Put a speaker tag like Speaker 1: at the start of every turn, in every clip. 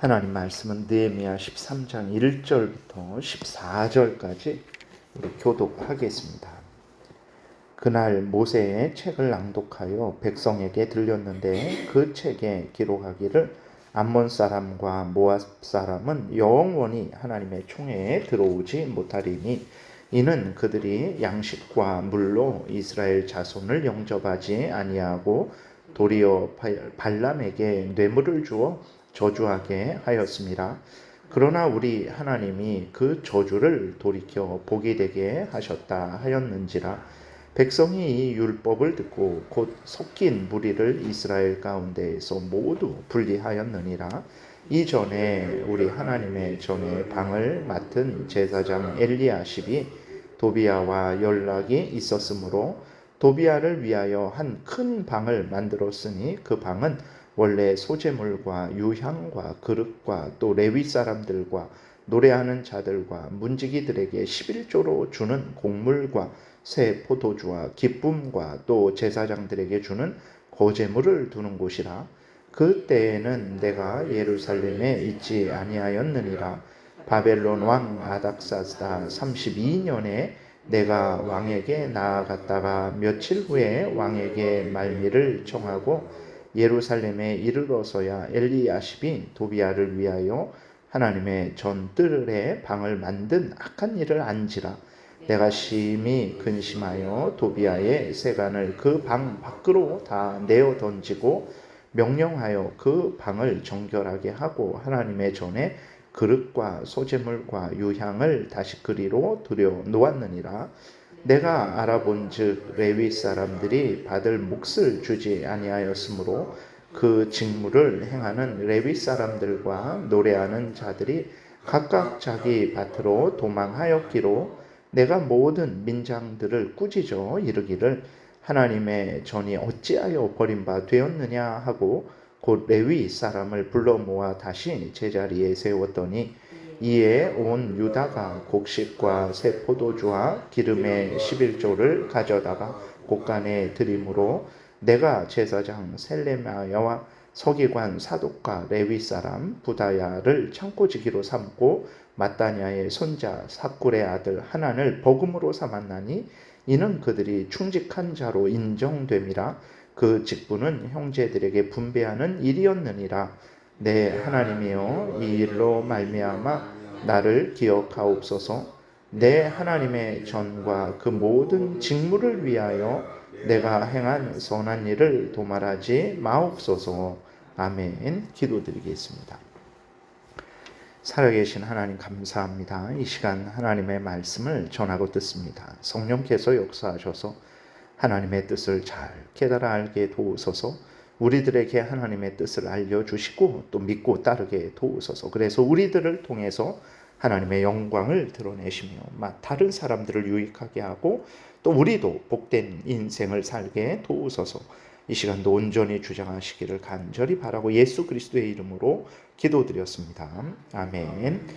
Speaker 1: 하나님 말씀은 느헤미야 13장 1절부터 14절까지 우리 교독하겠습니다. 그날 모세의 책을 낭독하여 백성에게 들렸는데 그 책에 기록하기를 암몬 사람과 모압 사람은 영원히 하나님의 총회에 들어오지 못하리니 이는 그들이 양식과 물로 이스라엘 자손을 영접하지 아니하고 도리어 발람에게 뇌물을 주어 저주하게 하였습니다. 그러나 우리 하나님이 그 저주를 돌이켜 복이 되게 하셨다 하였는지라. 백성이 이 율법을 듣고 곧 섞인 무리를 이스라엘 가운데에서 모두 분리하였느니라. 이전에 우리 하나님의 전에 방을 맡은 제사장 엘리야십이 도비야와 연락이 있었으므로 도비야를 위하여 한 큰 방을 만들었으니 그 방은 원래 소재물과 유향과 그릇과 또 레위 사람들과 노래하는 자들과 문지기들에게 11조로 주는 곡물과 새 포도주와 기쁨과 또 제사장들에게 주는 거제물을 두는 곳이라. 그때에는 내가 예루살렘에 있지 아니하였느니라. 바벨론 왕 아닥사스다 32년에 내가 왕에게 나아갔다가 며칠 후에 왕에게 말미를 청하고 예루살렘에 이르러서야 엘리야십이 도비야를 위하여 하나님의 전뜰에 방을 만든 악한 일을 안지라. 내가 심히 근심하여 도비야의 세간을 그 방 밖으로 다 내어 던지고 명령하여 그 방을 정결하게 하고 하나님의 전에 그릇과 소재물과 유향을 다시 그리로 들여 놓았느니라. 내가 알아본즉 레위 사람들이 받을 몫을 주지 아니하였으므로 그 직무를 행하는 레위 사람들과 노래하는 자들이 각각 자기 밭으로 도망하였기로 내가 모든 민장들을 꾸짖어 이르기를 하나님의 전이 어찌하여 버림바 되었느냐 하고 곧 레위 사람을 불러 모아 다시 제자리에 세웠더니 이에 온 유다가 곡식과 새 포도주와 기름의 11조를 가져다가 곳간에 드림으로 내가 제사장 셀레마야와 서기관 사독과 레위 사람 부다야를 창고지기로 삼고 마따냐의 손자 삭굴의 아들 하난을 버금으로 삼았나니 이는 그들이 충직한 자로 인정됨이라. 그 직분은 형제들에게 분배하는 일이었느니라. 내 하나님이여 이 일로 말미암아 나를 기억하옵소서. 내 하나님의 전과 그 모든 직무를 위하여 내가 행한 선한 일을 도말하지 마옵소서. 아멘. 기도드리겠습니다. 살아계신 하나님 감사합니다. 이 시간 하나님의 말씀을 전하고 듣습니다. 성령께서 역사하셔서 하나님의 뜻을 잘 깨달아 알게 도우소서. 우리들에게 하나님의 뜻을 알려주시고 또 믿고 따르게 도우소서. 그래서 우리들을 통해서 하나님의 영광을 드러내시며 다른 사람들을 유익하게 하고 또 우리도 복된 인생을 살게 도우소서. 이 시간도 온전히 주장하시기를 간절히 바라고 예수 그리스도의 이름으로 기도드렸습니다. 아멘.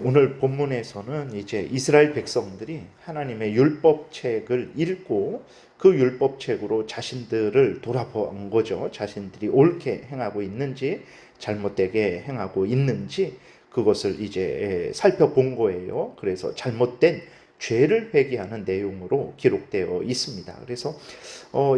Speaker 1: 오늘 본문에서는 이제 이스라엘 백성들이 하나님의 율법책을 읽고 그 율법책으로 자신들을 돌아본 거죠. 자신들이 옳게 행하고 있는지 잘못되게 행하고 있는지 그것을 이제 살펴본 거예요. 그래서 잘못된 죄를 회개하는 내용으로 기록되어 있습니다. 그래서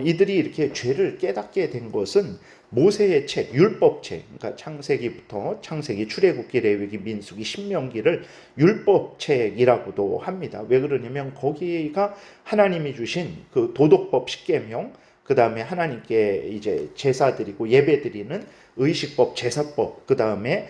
Speaker 1: 이들이 이렇게 죄를 깨닫게 된 것은 모세의 책, 율법책, 그러니까 창세기부터 창세기, 출애굽기, 레위기, 민수기, 신명기를 율법책이라고도 합니다. 왜 그러냐면 거기가 하나님이 주신 그 도덕법 10계명, 그 다음에 하나님께 이제 제사 드리고 예배 드리는 의식법, 제사법, 그 다음에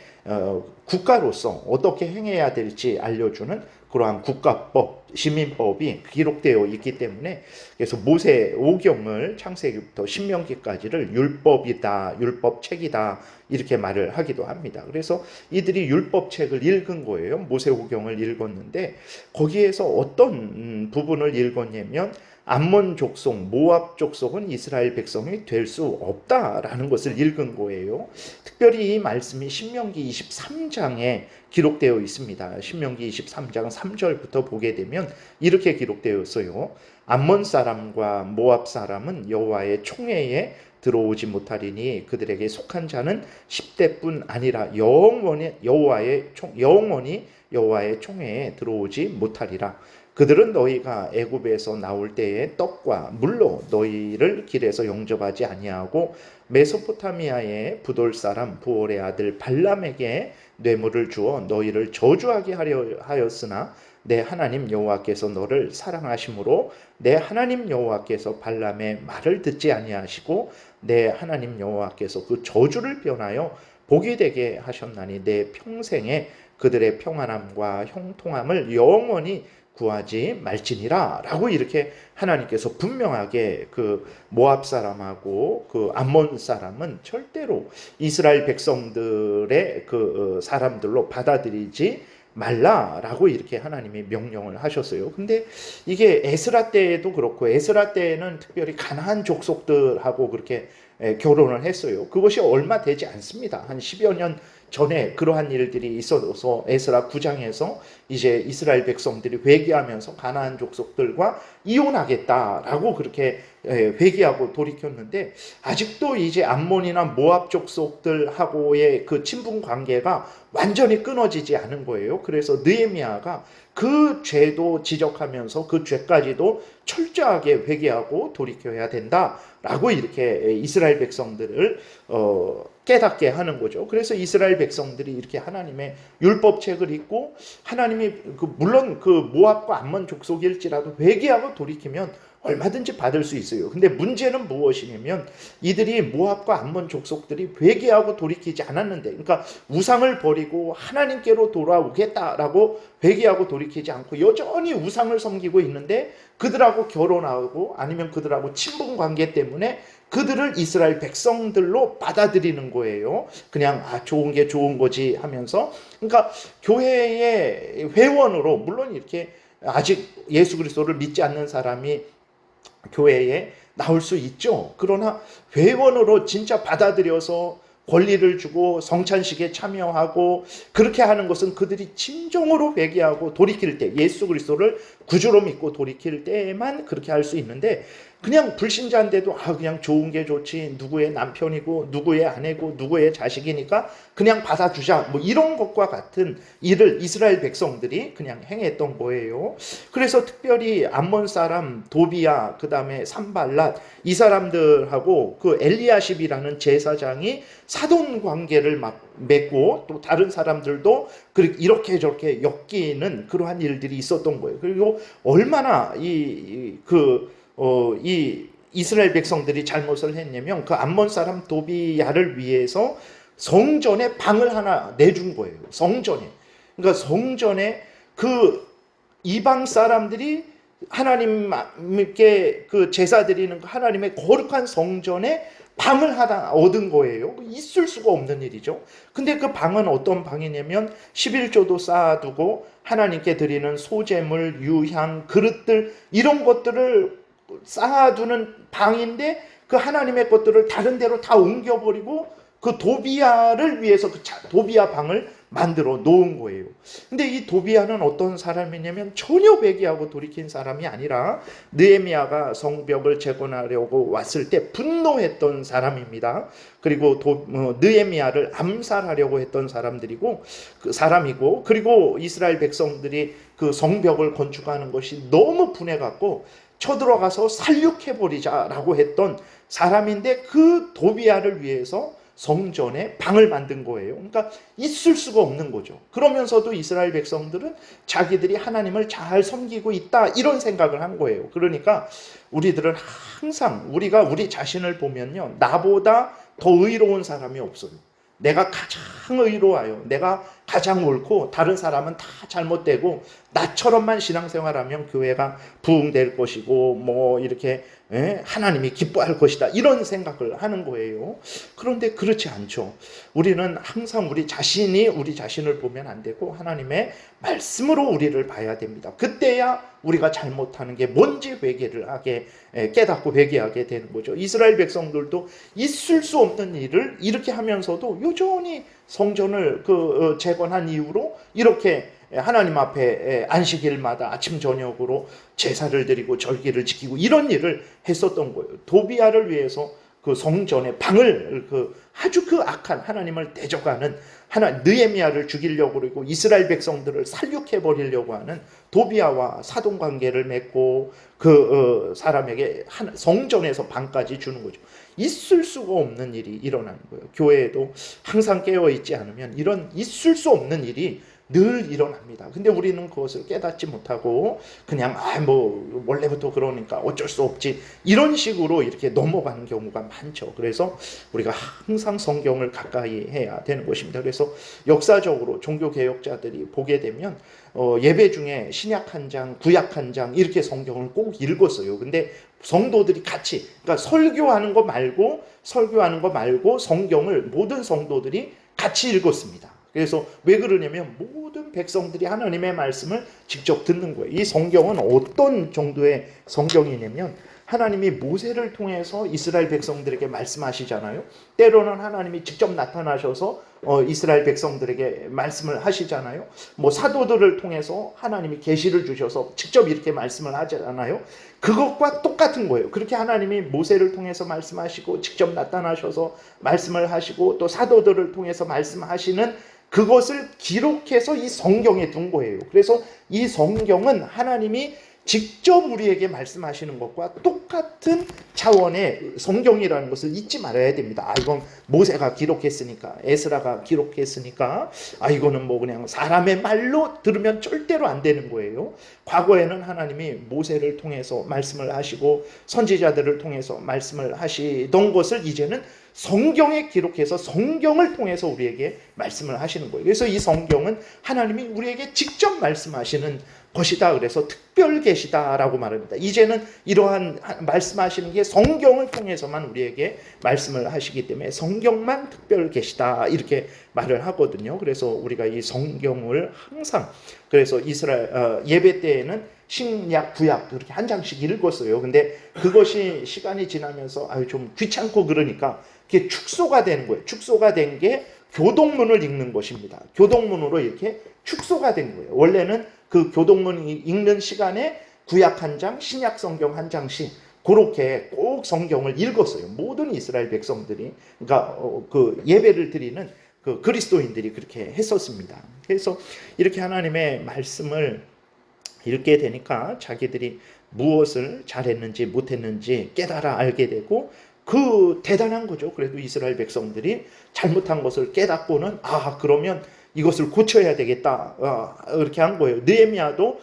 Speaker 1: 국가로서 어떻게 행해야 될지 알려주는 그러한 국가법, 시민법이 기록되어 있기 때문에 그래서 모세 오경을 창세기부터 신명기까지를 율법이다, 율법책이다 이렇게 말을 하기도 합니다. 그래서 이들이 율법책을 읽은 거예요. 모세 오경을 읽었는데 거기에서 어떤 부분을 읽었냐면 암몬 족속, 모압 족속은 이스라엘 백성이 될 수 없다라는 것을 읽은 거예요. 특별히 이 말씀이 신명기 23장에 기록되어 있습니다. 신명기 23장 3절부터 보게 되면 이렇게 기록되어 있어요. 암몬 사람과 모압 사람은 여호와의 총회에 들어오지 못하리니 그들에게 속한 자는 10대뿐 아니라 영원히 여호와의 총회에 들어오지 못하리라. 그들은 너희가 애굽에서 나올 때에 떡과 물로 너희를 길에서 영접하지 아니하고 메소포타미아의 부돌 사람 부올의 아들 발람에게 뇌물을 주어 너희를 저주하게 하려 하였으나 내 하나님 여호와께서 너를 사랑하심으로 내 하나님 여호와께서 발람의 말을 듣지 아니하시고 내 하나님 여호와께서 그 저주를 변하여 복이 되게 하셨나니 내 평생에 그들의 평안함과 형통함을 영원히 구하지 말지니라 라고 이렇게 하나님께서 분명하게 그 모압 사람하고 그 암몬 사람은 절대로 이스라엘 백성들의 그 사람들로 받아들이지 말라라고 이렇게 하나님이 명령을 하셨어요. 근데 이게 에스라 때에도 그렇고 에스라 때에는 특별히 가나안 족속들하고 그렇게 결혼을 했어요. 그것이 얼마 되지 않습니다. 한 10여 년 전에 그러한 일들이 있어서 에스라 9장에서 이제 이스라엘 백성들이 회개하면서 가나안 족속들과 이혼하겠다라고 그렇게 회개하고 돌이켰는데 아직도 이제 암몬이나 모압 족속들하고의 그 친분 관계가 완전히 끊어지지 않은 거예요. 그래서 느헤미야가 그 죄도 지적하면서 그 죄까지도 철저하게 회개하고 돌이켜야 된다라고 이렇게 이스라엘 백성들을 깨닫게 하는 거죠. 그래서 이스라엘 백성들이 이렇게 하나님의 율법책을 읽고 하나님이 물론 그 모압과 암몬 족속일지라도 회개하고 돌이키면 얼마든지 받을 수 있어요. 근데 문제는 무엇이냐면 이들이 모압과 암몬 족속들이 회개하고 돌이키지 않았는데, 그러니까 우상을 버리고 하나님께로 돌아오겠다라고 회개하고 돌이키지 않고 여전히 우상을 섬기고 있는데 그들하고 결혼하고 아니면 그들하고 친분 관계 때문에 그들을 이스라엘 백성들로 받아들이는 거예요. 그냥 좋은 게 좋은 거지 하면서. 그러니까 교회의 회원으로 물론 이렇게 아직 예수 그리스도를 믿지 않는 사람이 교회에 나올 수 있죠. 그러나 회원으로 진짜 받아들여서 권리를 주고 성찬식에 참여하고 그렇게 하는 것은 그들이 진정으로 회개하고 돌이킬 때, 예수 그리스도를 구주로 믿고 돌이킬 때만 그렇게 할 수 있는데, 그냥 불신자인데도 그냥 좋은 게 좋지, 누구의 남편이고 누구의 아내고 누구의 자식이니까 그냥 받아주자, 뭐 이런 것과 같은 일을 이스라엘 백성들이 그냥 행했던 거예요. 그래서 특별히 암몬 사람 도비야, 그 다음에 산발랏, 이 사람들하고 그 엘리야십이라는 제사장이 사돈 관계를 맺고 또 다른 사람들도 이렇게 저렇게 엮이는 그러한 일들이 있었던 거예요. 그리고 얼마나 이 이스라엘 백성들이 잘못을 했냐면 그 암몬 사람 도비야를 위해서 성전에 방을 하나 내준 거예요. 성전에. 그러니까 성전에 그 이방 사람들이 하나님께 그 제사 드리는 하나님의 거룩한 성전에 방을 하나 얻은 거예요. 있을 수가 없는 일이죠. 근데 그 방은 어떤 방이냐면 11조도 쌓아두고 하나님께 드리는 소제물, 유향, 그릇들 이런 것들을 쌓아두는 방인데 그 하나님의 것들을 다른 데로 다 옮겨버리고 그 도비야를 위해서 그 도비야 방을 만들어 놓은 거예요. 근데 이 도비야는 어떤 사람이냐면 전혀 회개하고 돌이킨 사람이 아니라 느헤미야가 성벽을 재건하려고 왔을 때 분노했던 사람입니다. 그리고 느헤미야를 암살하려고 했던 사람이고 그리고 이스라엘 백성들이 그 성벽을 건축하는 것이 너무 분해갖고 쳐들어가서 살육해버리자라고 했던 사람인데 그 도비야를 위해서 성전에 방을 만든 거예요. 그러니까 있을 수가 없는 거죠. 그러면서도 이스라엘 백성들은 자기들이 하나님을 잘 섬기고 있다 이런 생각을 한 거예요. 그러니까 우리들은 항상 우리가 우리 자신을 보면요, 나보다 더 의로운 사람이 없어요. 내가 가장 의로워요. 내가 가장 옳고 다른 사람은 다 잘못되고 나처럼만 신앙생활하면 교회가 부흥될 것이고 뭐 이렇게 하나님이 기뻐할 것이다, 이런 생각을 하는 거예요. 그런데 그렇지 않죠. 우리는 항상 우리 자신이 우리 자신을 보면 안 되고 하나님의 말씀으로 우리를 봐야 됩니다. 그때야 우리가 잘못하는 게 뭔지 회개를 하게, 깨닫고 회개하게 되는 거죠. 이스라엘 백성들도 있을 수 없는 일을 이렇게 하면서도 여전히 성전을 재건한 이후로 이렇게 하나님 앞에 안식일마다 아침 저녁으로 제사를 드리고 절기를 지키고 이런 일을 했었던 거예요. 도비아를 위해서 그 성전의 방을 아주 악한 하나님을 대적하는 느헤미야를 죽이려고 그러고 이스라엘 백성들을 살육해 버리려고 하는 도비아와 사돈 관계를 맺고 사람에게 성전에서 방까지 주는 거죠. 있을 수가 없는 일이 일어나는 거예요. 교회에도 항상 깨어 있지 않으면 이런 있을 수 없는 일이 늘 일어납니다. 근데 우리는 그것을 깨닫지 못하고 그냥 원래부터 그러니까 어쩔 수 없지, 이런 식으로 이렇게 넘어가는 경우가 많죠. 그래서 우리가 항상 성경을 가까이 해야 되는 것입니다. 그래서 역사적으로 종교개혁자들이 보게 되면 예배 중에 신약 한 장, 구약 한 장 이렇게 성경을 꼭 읽었어요. 근데 성도들이 같이, 그러니까 설교하는 거 말고 성경을 모든 성도들이 같이 읽었습니다. 그래서 왜 그러냐면 모든 백성들이 하나님의 말씀을 직접 듣는 거예요. 이 성경은 어떤 정도의 성경이냐면 하나님이 모세를 통해서 이스라엘 백성들에게 말씀하시잖아요. 때로는 하나님이 직접 나타나셔서 이스라엘 백성들에게 말씀을 하시잖아요. 사도들을 통해서 하나님이 계시를 주셔서 직접 이렇게 말씀을 하잖아요. 그것과 똑같은 거예요. 그렇게 하나님이 모세를 통해서 말씀하시고 직접 나타나셔서 말씀을 하시고 또 사도들을 통해서 말씀하시는 그것을 기록해서 이 성경에 둔 거예요. 그래서 이 성경은 하나님이 직접 우리에게 말씀하시는 것과 똑같은 차원의 성경이라는 것을 잊지 말아야 됩니다. 이건 모세가 기록했으니까, 에스라가 기록했으니까, 이거는 그냥 사람의 말로 들으면 절대로 안 되는 거예요. 과거에는 하나님이 모세를 통해서 말씀을 하시고 선지자들을 통해서 말씀을 하시던 것을 이제는 성경에 기록해서 성경을 통해서 우리에게 말씀을 하시는 거예요. 그래서 이 성경은 하나님이 우리에게 직접 말씀하시는 것이다. 그래서 특별 계시다라고 말합니다. 이제는 이러한 말씀하시는 게 성경을 통해서만 우리에게 말씀을 하시기 때문에 성경만 특별 계시다 이렇게 말을 하거든요. 그래서 우리가 이 성경을 항상, 그래서 이스라엘 예배 때에는 신약 구약 이렇게 한 장씩 읽었어요. 근데 그것이 시간이 지나면서 좀 귀찮고 그러니까 그게 축소가 되는 거예요. 축소가 된 게 교동문을 읽는 것입니다. 교동문으로 이렇게 축소가 된 거예요. 원래는 그 교동문 읽는 시간에 구약 한 장, 신약 성경 한 장씩 그렇게 꼭 성경을 읽었어요. 모든 이스라엘 백성들이, 그러니까 예배를 드리는 그리스도인들이 그렇게 했었습니다. 그래서 이렇게 하나님의 말씀을 읽게 되니까 자기들이 무엇을 잘했는지 못했는지 깨달아 알게 되고 대단한 거죠. 그래도 이스라엘 백성들이 잘못한 것을 깨닫고는 그러면 이것을 고쳐야 되겠다, 이렇게 한 거예요. 느헤미야도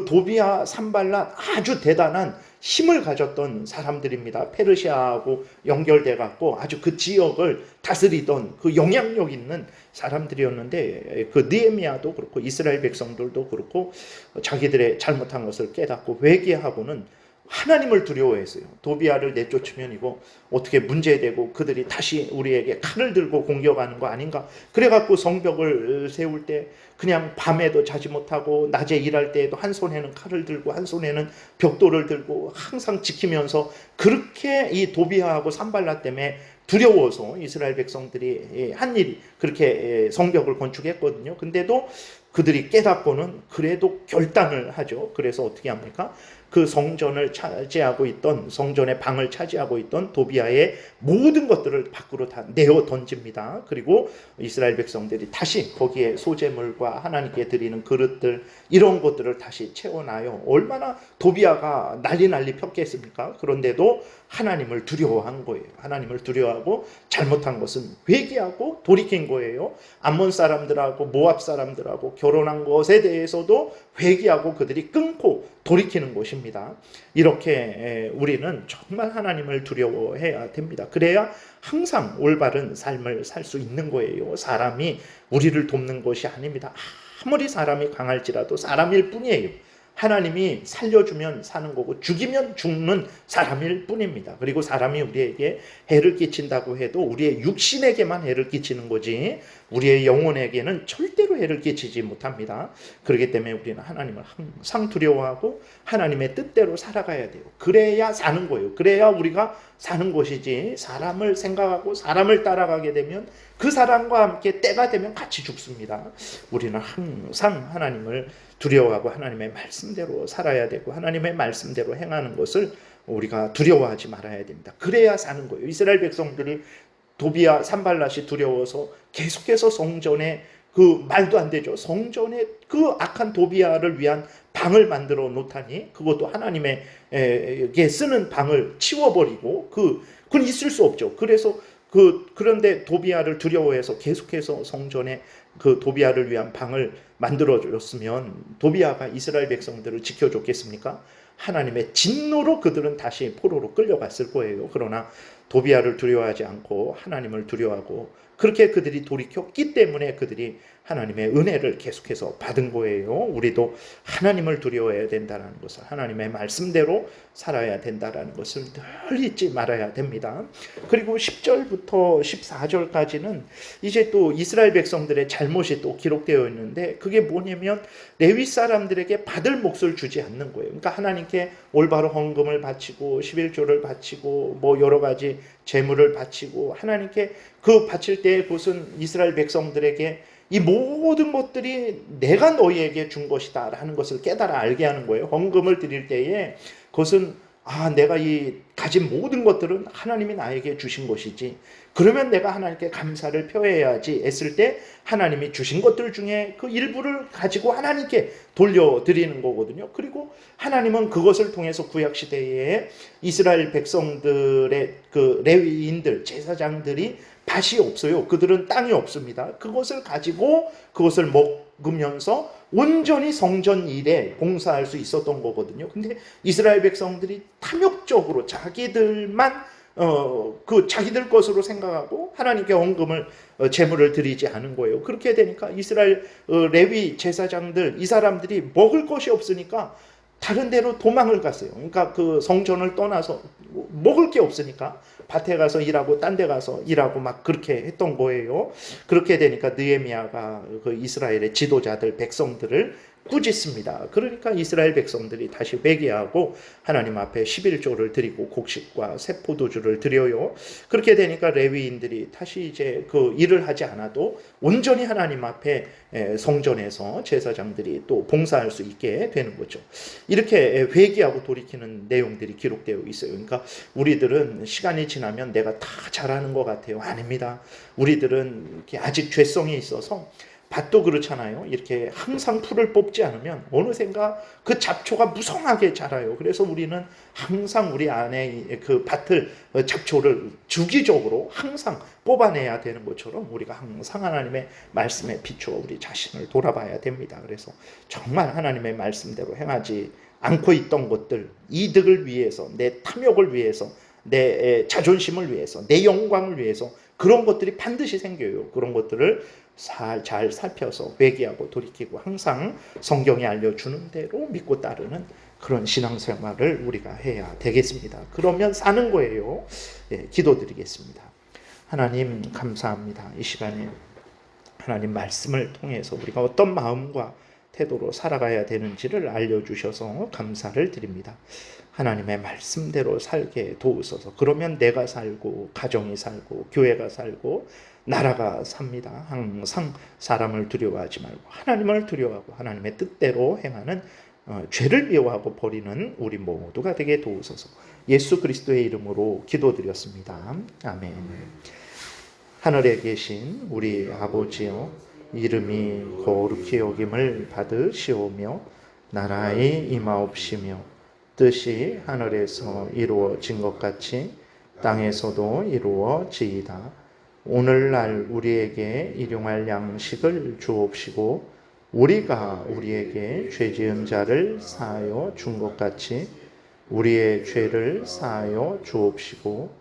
Speaker 1: 도비야, 산발랏 아주 대단한 힘을 가졌던 사람들입니다. 페르시아하고 연결돼 갖고 아주 그 지역을 다스리던 영향력 있는 사람들이었는데 느헤미야도 그렇고 이스라엘 백성들도 그렇고 자기들의 잘못한 것을 깨닫고 회개하고는 하나님을 두려워했어요. 도비야를 내쫓으면 이거 어떻게 문제되고 그들이 다시 우리에게 칼을 들고 공격하는 거 아닌가. 그래갖고 성벽을 세울 때 그냥 밤에도 자지 못하고 낮에 일할 때에도 한 손에는 칼을 들고 한 손에는 벽돌을 들고 항상 지키면서 그렇게 이 도비야하고 산발랏 때문에 두려워서 이스라엘 백성들이 한 일이 그렇게 성벽을 건축했거든요. 근데도 그들이 깨닫고는 그래도 결단을 하죠. 그래서 어떻게 합니까? 그 성전을 차지하고 있던, 성전의 방을 차지하고 있던 도비야의 모든 것들을 밖으로 다 내어 던집니다. 그리고 이스라엘 백성들이 다시 거기에 소재물과 하나님께 드리는 그릇들 이런 것들을 다시 채워놔요. 얼마나 도비야가 난리 폈겠습니까? 그런데도 하나님을 두려워한 거예요. 하나님을 두려워하고 잘못한 것은 회개하고 돌이킨 거예요. 암몬 사람들하고 모압 사람들하고 결혼한 것에 대해서도 회개하고 그들이 끊고 돌이키는 것입니다. 이렇게 우리는 정말 하나님을 두려워해야 됩니다. 그래야 항상 올바른 삶을 살 수 있는 거예요. 사람이 우리를 돕는 것이 아닙니다. 아무리 사람이 강할지라도 사람일 뿐이에요. 하나님이 살려주면 사는 거고 죽이면 죽는 사람일 뿐입니다. 그리고 사람이 우리에게 해를 끼친다고 해도 우리의 육신에게만 해를 끼치는 거지 우리의 영혼에게는 절대로 해를 끼치지 못합니다. 그렇기 때문에 우리는 하나님을 항상 두려워하고 하나님의 뜻대로 살아가야 돼요. 그래야 사는 거예요. 그래야 우리가 사는 것이지 사람을 생각하고 사람을 따라가게 되면 그 사람과 함께 때가 되면 같이 죽습니다. 우리는 항상 하나님을 두려워하고 하나님의 말씀대로 살아야 되고 하나님의 말씀대로 행하는 것을 우리가 두려워하지 말아야 됩니다. 그래야 사는 거예요. 이스라엘 백성들이 도비야 산발랏이 두려워서 계속해서 성전에 그 말도 안 되죠. 성전에 그 악한 도비야를 위한 방을 만들어 놓다니 그것도 하나님에게 쓰는 방을 치워버리고 그건 있을 수 없죠. 그래서 그런데 도비야를 두려워해서 계속해서 성전에 그 도비야를 위한 방을 만들어줬으면 도비야가 이스라엘 백성들을 지켜줬겠습니까? 하나님의 진노로 그들은 다시 포로로 끌려갔을 거예요. 그러나 도비야를 두려워하지 않고 하나님을 두려워하고 그렇게 그들이 돌이켰기 때문에 그들이 하나님의 은혜를 계속해서 받은 거예요. 우리도 하나님을 두려워해야 된다는 것을 하나님의 말씀대로 살아야 된다는 것을 늘 잊지 말아야 됩니다. 그리고 10절부터 14절까지는 이제 또 이스라엘 백성들의 잘못이 또 기록되어 있는데 그게 뭐냐면 레위 사람들에게 받을 몫을 주지 않는 거예요. 그러니까 하나님께 올바로 헌금을 바치고 11조를 바치고 뭐 여러 가지 제물을 바치고 하나님께 그 바칠 때 그것은 이스라엘 백성들에게 이 모든 것들이 내가 너희에게 준 것이다 라는 것을 깨달아 알게 하는 거예요. 헌금을 드릴 때에 그것은 내가 이 가진 모든 것들은 하나님이 나에게 주신 것이지 그러면 내가 하나님께 감사를 표해야지 했을 때 하나님이 주신 것들 중에 그 일부를 가지고 하나님께 돌려드리는 거거든요. 그리고 하나님은 그것을 통해서 구약시대에 이스라엘 백성들의 그 레위인들 제사장들이 밭이 없어요. 그들은 땅이 없습니다. 그것을 가지고 그것을 먹으면서 온전히 성전 일에 봉사할 수 있었던 거거든요. 근데 이스라엘 백성들이 탐욕적으로 자기들만 그 자기들 것으로 생각하고 하나님께 헌금을 제물을 드리지 않은 거예요. 그렇게 되니까 이스라엘 레위 제사장들 이 사람들이 먹을 것이 없으니까 다른 데로 도망을 갔어요. 그러니까 그 성전을 떠나서 먹을 게 없으니까 밭에 가서 일하고 딴 데 가서 일하고 막 그렇게 했던 거예요. 그렇게 되니까 느헤미야가 그 이스라엘의 지도자들 백성들을 꾸짖습니다. 그러니까 이스라엘 백성들이 다시 회개하고 하나님 앞에 11조를 드리고 곡식과 새 포도주를 드려요. 그렇게 되니까 레위인들이 다시 이제 그 일을 하지 않아도 온전히 하나님 앞에 성전에서 제사장들이 또 봉사할 수 있게 되는 거죠. 이렇게 회개하고 돌이키는 내용들이 기록되어 있어요. 그러니까 우리들은 시간이 지나면 내가 다 잘하는 것 같아요. 아닙니다. 우리들은 아직 죄성이 있어서 밭도 그렇잖아요. 이렇게 항상 풀을 뽑지 않으면 어느샌가 그 잡초가 무성하게 자라요. 그래서 우리는 항상 우리 안에 그 밭을 잡초를 주기적으로 항상 뽑아내야 되는 것처럼 우리가 항상 하나님의 말씀에 비추어 우리 자신을 돌아봐야 됩니다. 그래서 정말 하나님의 말씀대로 행하지 않고 있던 것들, 이득을 위해서, 내 탐욕을 위해서, 내 자존심을 위해서, 내 영광을 위해서 그런 것들이 반드시 생겨요. 그런 것들을 잘 살펴서 회개하고 돌이키고 항상 성경이 알려주는 대로 믿고 따르는 그런 신앙생활을 우리가 해야 되겠습니다. 그러면 사는 거예요. 기도드리겠습니다. 하나님 감사합니다. 이 시간에 하나님 말씀을 통해서 우리가 어떤 마음과 태도로 살아가야 되는지를 알려주셔서 감사를 드립니다. 하나님의 말씀대로 살게 도우소서. 그러면 내가 살고 가정이 살고 교회가 살고 나라가 삽니다. 항상 사람을 두려워하지 말고 하나님을 두려워하고 하나님의 뜻대로 행하는 죄를 미워하고 버리는 우리 모두가 되게 도우소서. 예수 그리스도의 이름으로 기도드렸습니다. 아멘. 하늘에 계신 우리 아버지여, 이름이 거룩히 여김을 받으시오며 나라의 임하옵시며 뜻이 하늘에서 이루어진 것 같이 땅에서도 이루어지이다. 오늘날 우리에게 일용할 양식을 주옵시고 우리가 우리에게 죄지은 자를 사하여 준 것 같이 우리의 죄를 사하여 주옵시고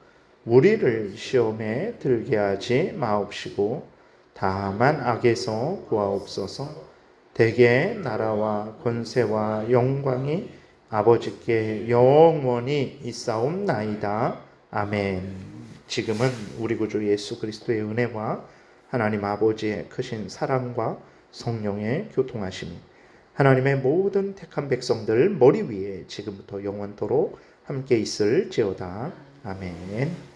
Speaker 1: 우리를 시험에 들게 하지 마옵시고 다만 악에서 구하옵소서. 대개 나라와 권세와 영광이 아버지께 영원히 있사옵나이다. 아멘. 지금은 우리 구주 예수 그리스도의 은혜와 하나님 아버지의 크신 사랑과 성령의 교통하심이 하나님의 모든 택한 백성들 머리 위에 지금부터 영원토록 함께 있을지어다. 아멘.